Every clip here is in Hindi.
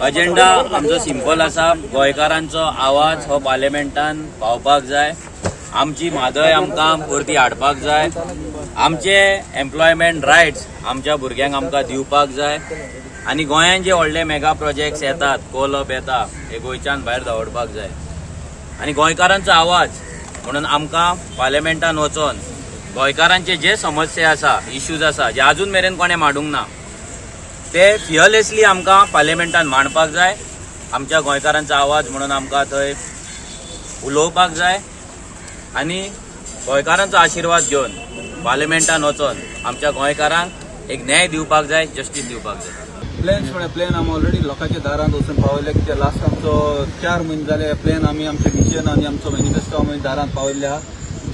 अजेंडा आमचो सिंपल आसा। गोंयकारांचो आवाज हो पार्लिमेंटान पावपाक जाय। आमची म्हादय आमकां परती हाडपाक जाय। आमचे एम्प्लॉयमेंट रायट्स आमच्या भुरग्यांक आमकां दिवपाक जाय। आनी गोंयांत जे व्हडले मेगा प्रोजेक्ट्स येतात, कोलप येता, हे गोंयच्यान भायर दवरपाक जाय। आनी गोंयकारांचो आवाज म्हणून आमकां पार्लिमेंटान वचोन गोंयकारांचे जे समस्या आसा, इश्यूज आसा, जे अजून मेरेन कोणें मांडूंक ना, ते फियरलेसली आमकां पार्लिमेंटान मांडपाक जाय। आमच्या गोंयकारांचो आवाज म्हणून आमकां थंय उलोवपाक जाय आनी गोंयकारांचो आशिर्वाद घेवन पार्लिमेंटान वचोन आमच्या गोंयकारांक एक न्याय दिवपाक जाय, जस्टीस दिवपाक जाय। प्लेन आमी ऑलरेडी लोकांच्या दारांत वचून पावयले, कित्याक लास्ट आमचो 4 म्हयने जाले प्लेन आमी आमचे विजन आनी आमचो मॅनिफेस्टो आमी दारांत पावयल्ले आहा।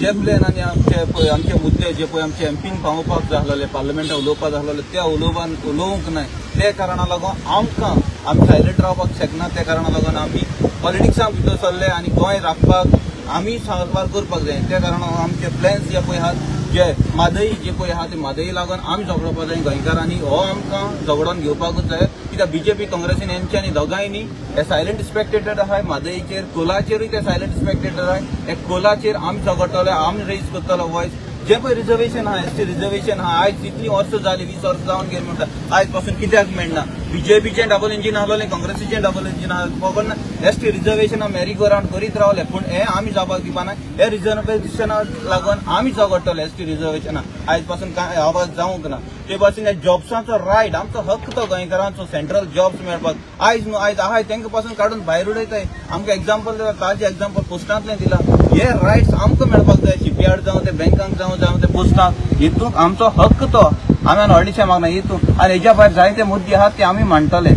जे प्लेन आनी आमचे मुद्दे जे पळय आमचे एमपीन पावोवपाक जाय आसलेले, पार्लिमेंटान उलोवपाक जाय आसलेले, त्या उलोवंक नाय। त्या कारणाक लागून आमकां आमी सायलेंट रावपाक शकना। त्या कारणाक लागून आमी पॉलिटिक्सांत भितर सरले आनी गोंय राखपाक आमी साकार करपाक जाय। त्या कारणाक आमचे प्लॅन्स जे पळय आहात, जे म्हादई जे पळय आहा, ते म्हादई लागून आमी झगडपाक जाय गोंयकारांनी। हो आमकां झगडोन घेवपाकूच जाय, कित्याक बीजेपी काँग्रेसीन यांच्यांनी दोगांयनी हे सायलेंट स्पेक्टेटर आहाय। म्हादईचेर कोलाचेरूय ते सायलेंट स्पेक्टेटर आहाय। हे कोलाचेर आमी झगडटले, आमी रेज करतलो वॉयस। जे पळय रिजर्वेशन आहा, एसटी रिजर्वेशन आहा, आयज इतली वर्सां जाली, 20 वर्सां जावन गेली म्हणटा, आयज पासून कित्याक मेळना? बीजेपीचें डबल इंजीन आहलोलें, काँग्रेसीचें डबल इंजीन खबर ना। एसटी रिजर्वेशना मेरी गो रावंड करीत रावले, पूण हे आमी जावपाक दिवपाना। हे रिजर्वेशनाक लागून आमी झगडटले एसटी रिजर्वेशना, आयज पासून कांय आवाज जावंक ना। ते भाशेन जॉब्सांचो रायट, आमचो हक्क तो गोंयकारांचो सेंट्रल जॉब्स मेळपाक। आयज न्हू आयज आहाय तांकां पासून काडून भायर उडयताय। आमकां एग्जाम्पल दिला, ताजें एग्जाम्पल पोस्टांतलें दिला। हे रायट्स आमकां मेळपाक जाय, शिपयार्ड जावं ते बँकांक जावं ते पोस्टांक। हितूंक आमचो हक्क तो आमी व्हडलेशें मागना हितून। आनी हेच्या भायर जायते मुद्दे आहात ते आमी मांडटले।